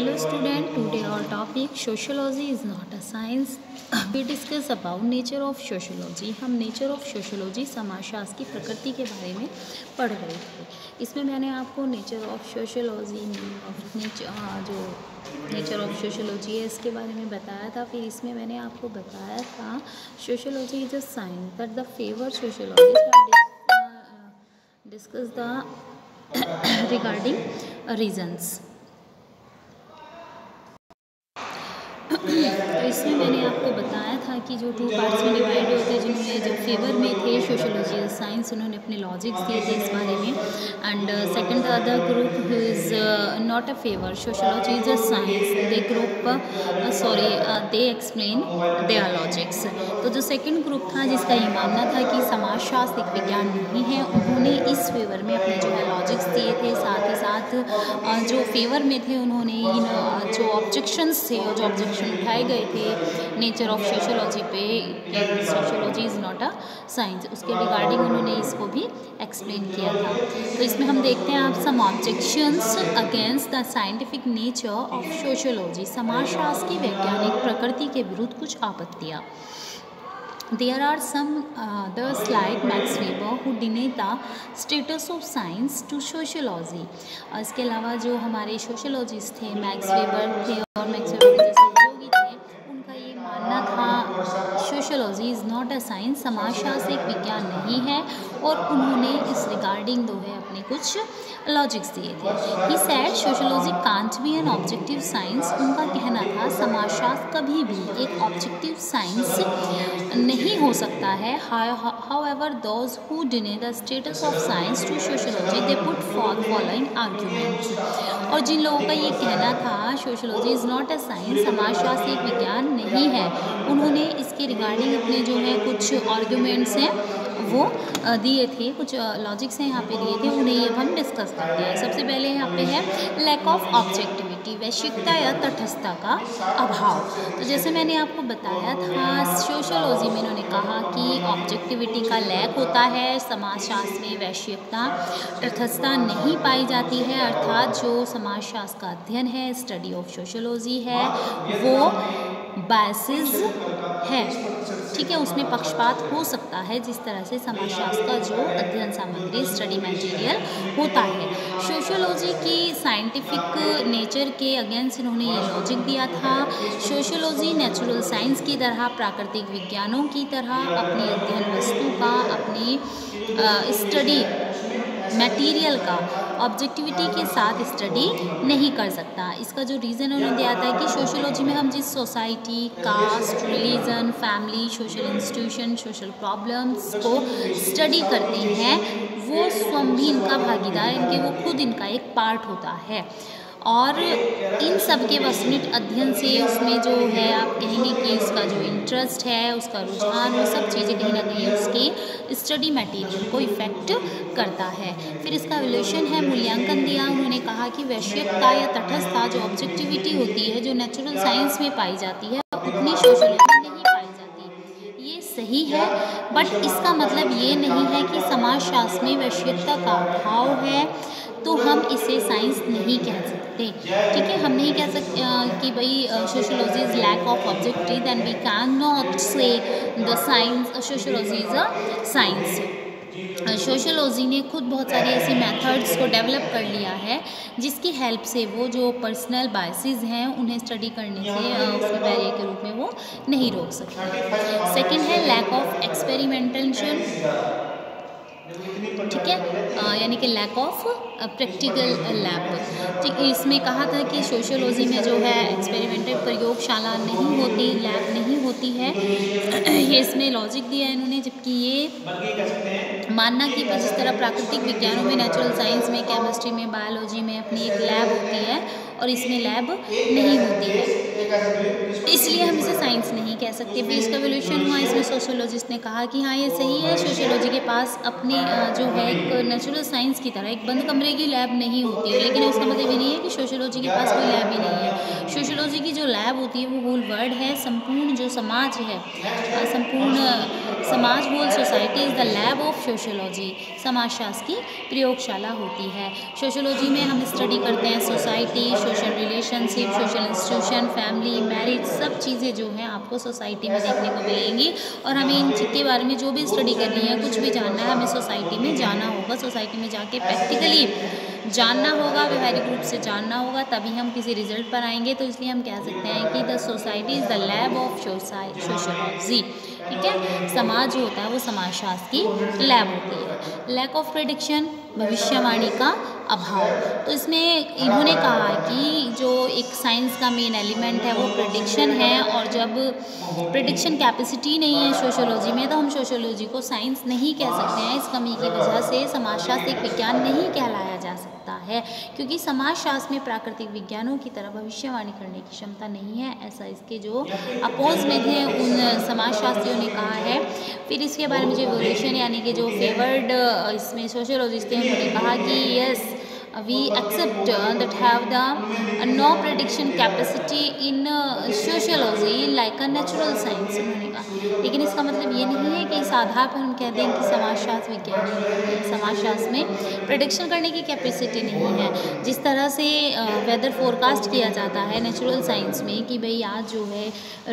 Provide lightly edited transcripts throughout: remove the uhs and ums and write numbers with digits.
Hello student, today our topic sociology is not a science. We discuss about nature of sociology. हम nature of sociology समाजशास्त्र की प्रकृति के बारे में पढ़ रहे थे. इसमें मैंने आपको nature of sociology जो nature of sociology है इसके बारे में बताया था. फिर इसमें मैंने आपको बताया था sociology is a science that the favored sociologists have discussed the regarding reasons. तो इसमें मैंने आपको बताया था कि जो 2 पार्ट्स में डिवाइड होते हैं, जिन्होंने जो फेवर में थे सोशियोलॉजी साइंस, उन्होंने अपने लॉजिक्स दिए थे इस बारे में. And second other group is not a favour sociology is a science, they group they explain their logics. तो जो सेकंड ग्रुप था जिसका ये मानना था कि समाजशास्त्र एक विज्ञान नहीं है, उन्होंने इस फेवर में अपने जो है लॉजिक्स दिए थे. साथ ही साथ जो फेवर में थे उन्होंने इन जो ऑब्जेक्शंस थे और जो ऑब्जेक्शन उठाए गए थे नेचर ऑफ सोशियोलॉजी पे, sociology is not a science, उसके रिगार्डिंग उन्होंने इसको भी एक्सप्लेन किया था. तो इसमें हम देखते हैं आप some objections against the scientific nature of sociology. समाजशास्त्र की वैज्ञानिक प्रकृति के विरुद्ध कुछ आपत्तियाँ. There are some others like Max Weber who deny the status of science to sociology. इसके अलावा जो हमारे सोशियोलॉजिस्ट थे मैक्स वेबर थे और मैक्स वेबर के जैसे सहयोगी थे, उनका ये मानना था sociology is not a science, समाजशास्त्र एक विज्ञान नहीं है, और उन्होंने इस रिगार्डिंग जो है अपने कुछ लॉजिक्स दिए थे. He said sociology can't be an objective science. उनका कहना था समाजशास्त्र कभी भी एक ऑब्जेक्टिव साइंस नहीं हो सकता है. However those who deny the status of science to sociology they put forth following arguments. और जिन लोगों का ये कहना था sociology is not a science, समाजशास्त्र एक विज्ञान नहीं है, उन्होंने इसके रिगार्डिंग अपने जो है कुछ आर्ग्यूमेंट्स हैं वो दिए थे, कुछ लॉजिक्स हैं यहाँ पे दिए थे, उन्हें ये हम डिस्कस करते हैं. सबसे पहले यहाँ पे है लैक ऑफ ऑब्जेक्टिविटी, वैश्विकता या तटस्थता का अभाव. तो जैसे मैंने आपको बताया था सोशियोलॉजी में इन्होंने कहा कि ऑब्जेक्टिविटी का लैक होता है, समाजशास्त्र में वैश्विकता तटस्थता नहीं पाई जाती है. अर्थात जो समाजशास्त्र का अध्ययन है, स्टडी ऑफ सोशियोलॉजी है, वो बायसेस है, ठीक है, उसमें पक्षपात हो सकता है जिस तरह से समाजशास्त्र का जो अध्ययन सामग्री स्टडी मटेरियल होता है. सोशियोलॉजी की साइंटिफिक नेचर के अगेंस्ट इन्होंने ये लॉजिक दिया था. सोशियोलॉजी नेचुरल साइंस की तरह, प्राकृतिक विज्ञानों की तरह अपनी अध्ययन वस्तु का, अपनी स्टडी मटेरियल का ऑब्जेक्टिविटी के साथ स्टडी नहीं कर सकता. इसका जो रीज़न उन्होंने दिया था कि सोशियोलॉजी में हम जिस society, caste, religion, family, social institution, social problems को स्टडी करते हैं, वो स्वयं भी इनका भागीदार, इनके वो खुद इनका एक पार्ट होता है. और इन सब के वस्तुनिष्ठ अध्ययन से उसमें जो है आप कहेंगे कि उसका जो इंटरेस्ट है, उसका रुझान, वो सब चीज़ें कहीं ना कहीं उसके स्टडी मटेरियल को इफ़ेक्ट करता है. फिर इसका एवल्यूशन है, मूल्यांकन दिया. उन्होंने कहा कि वैश्विकता या तटस्थता जो ऑब्जेक्टिविटी होती है, जो नेचुरल साइंस में पाई जाती है, उतनी सोशियोलॉजी में नहीं पाई जाती. ये सही है, बट इसका मतलब ये नहीं है कि समाजशास्त्र में वैश्विकता का अभाव है तो हम इसे साइंस नहीं कह सकते. ठीक है, हम नहीं कह सकते कि भाई sociology is lack of objective, then we can not say the science sociology is a science. Sociology ने खुद बहुत सारे ऐसे मेथड्स को डेवलप कर लिया है जिसकी हेल्प से वो जो पर्सनल बायसेस हैं उन्हें स्टडी करने से उसमें बैरियर के रूप में वो नहीं रोक सकते. सेकंड है लैक ऑफ एक्सपेरिमेंटेशन, ठीक है, यानी कि लैक ऑफ प्रैक्टिकल लैब. ठीक, इसमें कहा था कि सोशियोलॉजी में जो है एक्सपेरिमेंटल प्रयोगशाला नहीं होती, लैब नहीं होती है. ये इसमें लॉजिक दिया है इन्होंने, जबकि ये मानना कि जिस तरह प्राकृतिक विज्ञानों में, नेचुरल साइंस में, केमिस्ट्री में, बायोलॉजी में अपनी एक लैब होती है और इसमें लैब नहीं होती है, इसलिए हम इसे साइंस नहीं कह सकते. फिर इसका एवोल्यूशन हुआ, इसमें सोशियोलॉजिस्ट ने कहा कि हाँ ये सही है, सोशियोलॉजी के पास अपने जो है एक नेचुरल साइंस की तरह एक बंद कमरे की लैब नहीं होती है. लेकिन इसका मतलब ये नहीं है कि सोशियोलॉजी के पास कोई लैब ही नहीं है. सोशियोलॉजी की जो लैब होती है वो होल वर्ल्ड है, संपूर्ण जो समाज है, संपूर्ण समाज, whole society is the lab of sociology. समाजशास्त्र की प्रयोगशाला होती है. सोशियोलॉजी में हम स्टडी करते हैं society, social relationship, social institution, family, marriage, सब चीज़ें जो हैं आपको सोसाइटी में देखने को मिलेंगी। और हमें इन चीज़ के बारे में जो भी स्टडी करनी है, कुछ भी जानना है, हमें सोसाइटी में जाना होगा। सोसाइटी में जाके प्रैक्टिकली जानना होगा, व्यवहारिक रूप से जानना होगा, तभी हम किसी रिजल्ट पर आएंगे। तो इसलिए हम कह सकते हैं कि the society is the lab of sociology. ठीक है, समाज जो होता है वो समाजशास्त्र की लैब होती है। लैक ऑफ प्रेडिक्शन, भविष्यवाणी का अभाव। तो इसमें इन्होंने कहा कि जो एक साइंस का मेन एलिमेंट है वो प्रेडिक्शन है, और जब प्रेडिक्शन कैपेसिटी नहीं है सोशोलॉजी में, तो हम सोशोलॉजी को साइंस नहीं कह सकते हैं। इस कमी की वजह से समाजशास्त्र एक विज्ञान नहीं कहलाया जा सकता है, क्योंकि समाजशास्त्र में प्राकृतिक विज्ञानों की तरह भविष्यवाणी करने की क्षमता नहीं है, ऐसा इसके जो अपोज में थे उन समाजशास्त्रियों ने कहा है। फिर इसके बारे में जो इवोल्यूशन यानी कि जो फेवर्ड इसमें सोशियोलॉजिस्ट थे, उन्होंने कहा कि yes we accept that have the no prediction capacity in sociology like a natural science, उन्होंने कहा। लेकिन इसका मतलब ये नहीं है कि इस आधार पर हम कह दें कि समाजशास्त्र विज्ञान है। समाजशास्त्र में प्रेडिक्शन करने की कैपेसिटी नहीं है। जिस तरह से वेदर फोरकास्ट किया जाता है नेचुरल साइंस में कि भाई आज जो है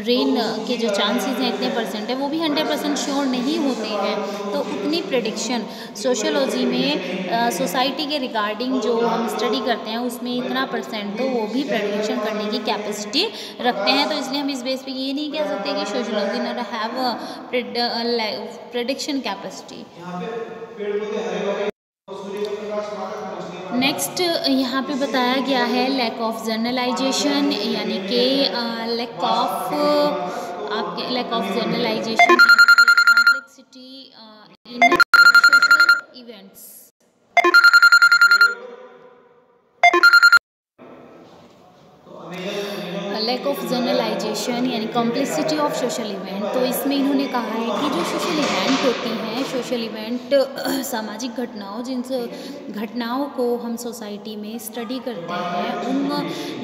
रेन के जो चांसेस हैं इतने परसेंट है, वो भी 100% श्योर नहीं होते हैं। तो उतनी प्रेडिक्शन सोशियोलॉजी में सोसाइटी के रिगार्डिंग जो हम स्टडी करते हैं उसमें इतना परसेंट तो वो भी प्रेडिक्शन करने की कैपेसिटी रखते हैं। तो इसलिए हम इस बेस पे ये नहीं कह सकते कि sociology not have prediction capacity. Next यहाँ पे बताया गया है लैक ऑफ जनरलाइजेशन, यानी कि lack of generalisation, complexity in social events. Lack of generalisation यानी कॉम्प्लेक्सिटी ऑफ सोशल इवेंट। तो इसमें इन्होंने कहा है कि जो सोशल इवेंट होती हैं, सोशल इवेंट सामाजिक घटनाओं, जिन घटनाओं को हम सोसाइटी में स्टडी करते हैं, उन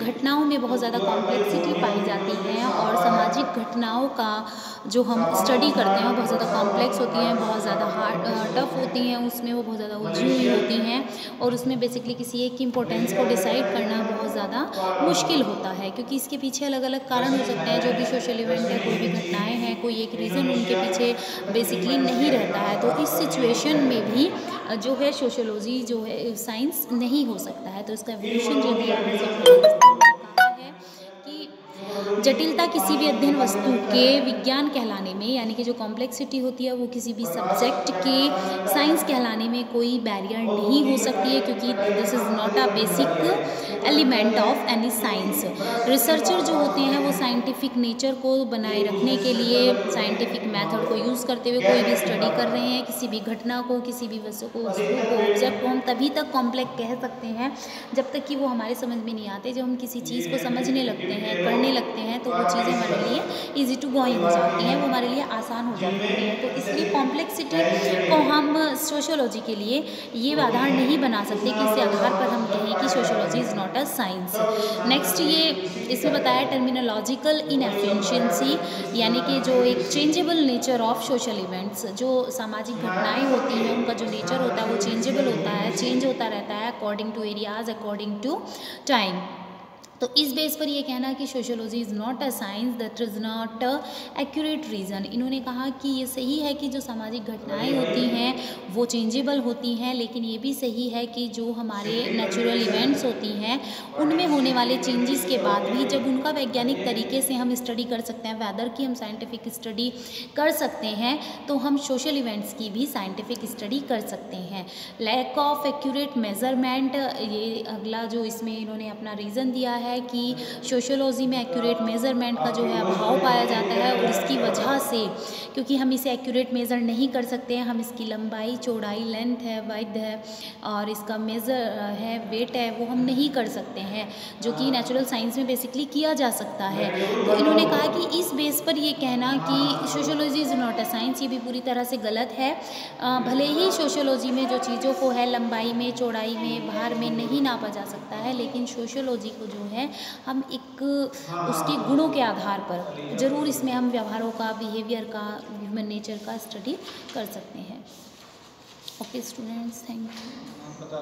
घटनाओं में बहुत ज़्यादा कॉम्प्लेक्सिटी पाई जाती है। और सामाजिक घटनाओं का जो हम स्टडी करते हैं वो बहुत ज़्यादा कॉम्प्लेक्स होती हैं, बहुत ज़्यादा टफ होती हैं, उसमें वो बहुत ज़्यादा उलझी हुई होती हैं, और उसमें बेसिकली किसी एक की इम्पोर्टेंस को डिसाइड करना बहुत ज़्यादा मुश्किल होता है, क्योंकि इसके पीछे अलग अलग कारण हो सकते हैं। जो भी सोशल इवेंट है, कोई भी घटनाएं हैं, कोई एक रीज़न उनके पीछे बेसिकली नहीं रहता है। तो इस सिचुएशन में भी जो है सोशियोलॉजी जो है साइंस नहीं हो सकता है। तो इसका एवोल्यूशन जो दिया है कि जटिलता किसी भी अध्ययन वस्तु के विज्ञान कहलाने में, यानी कि जो कॉम्प्लेक्सिटी होती है वो किसी भी सब्जेक्ट के साइंस कहलाने में कोई बैरियर नहीं हो सकती है, क्योंकि this is not a basic element of any science. Researcher जो होते हैं वो साइंटिफिक नेचर को बनाए रखने के लिए साइंटिफिक मेथड को यूज़ करते हुए कोई भी स्टडी कर रहे हैं, किसी भी घटना को, किसी भी वस्तु को, ऑब्जेक्ट को हम तभी तक कॉम्प्लेक्स कह सकते हैं जब तक कि वो हमारे समझ में नहीं आते। जब हम किसी चीज़ को समझने लगते हैं, करने लगते हैं, तो वो चीज़ें हमारे लिए ईजी टू गोइंग हो जाती हैं, वो हमारे लिए आसान हो जाती हैं। तो इसलिए कॉम्प्लेक्सिटी को हम सोशियोलॉजी के लिए ये आधार नहीं बना सकते कि इसके आधार पर हम कहें कि sociology is not a science. Next ये इसमें बताया टर्मिनोलॉजिकल इनएफिशिएंसी, यानी कि जो एक changeable nature of social events, जो सामाजिक घटनाएं होती हैं उनका जो नेचर होता है वो चेंजेबल होता है, चेंज होता रहता है according to areas, according to time. तो इस बेस पर ये कहना कि sociology is not a science, that is not a accurate reason. इन्होंने कहा कि ये सही है कि जो सामाजिक घटनाएं होती हैं वो चेंजेबल होती हैं, लेकिन ये भी सही है कि जो हमारे नेचुरल इवेंट्स होती हैं उनमें होने वाले चेंजेस के बाद भी जब उनका वैज्ञानिक तरीके से हम स्टडी कर सकते हैं, वेदर की हम साइंटिफिक स्टडी कर सकते हैं, तो हम सोशल इवेंट्स की भी साइंटिफिक स्टडी कर सकते हैं। लैक ऑफ एक्यूरेट मेजरमेंट, ये अगला जो इसमें इन्होंने अपना रीज़न दिया है कि सोशियोलॉजी में एक्यूरेट मेज़रमेंट का जो है अभाव पाया जाता है, और इसकी वजह से क्योंकि हम इसे एक्यूरेट मेज़र नहीं कर सकते हैं, हम इसकी लंबाई, चौड़ाई, लेंथ है, वाइड है, और इसका मेज़र है, वेट है, वो हम नहीं कर सकते हैं, जो कि नेचुरल साइंस में बेसिकली किया जा सकता है। तो इन्होंने कहा कि इस बेस पर ये कहना कि sociology is not a science, ये भी पूरी तरह से गलत है। भले ही सोशियोलॉजी में जो चीज़ों को है लंबाई में, चौड़ाई में, भार में नहीं नापा जा सकता है, लेकिन सोशियोलॉजी को जो है हम एक उसके गुणों के आधार पर ज़रूर इसमें हम व्यवहारों का, बिहेवियर का, ह्यूमन नेचर का स्टडी कर सकते हैं। Okay students, thank you.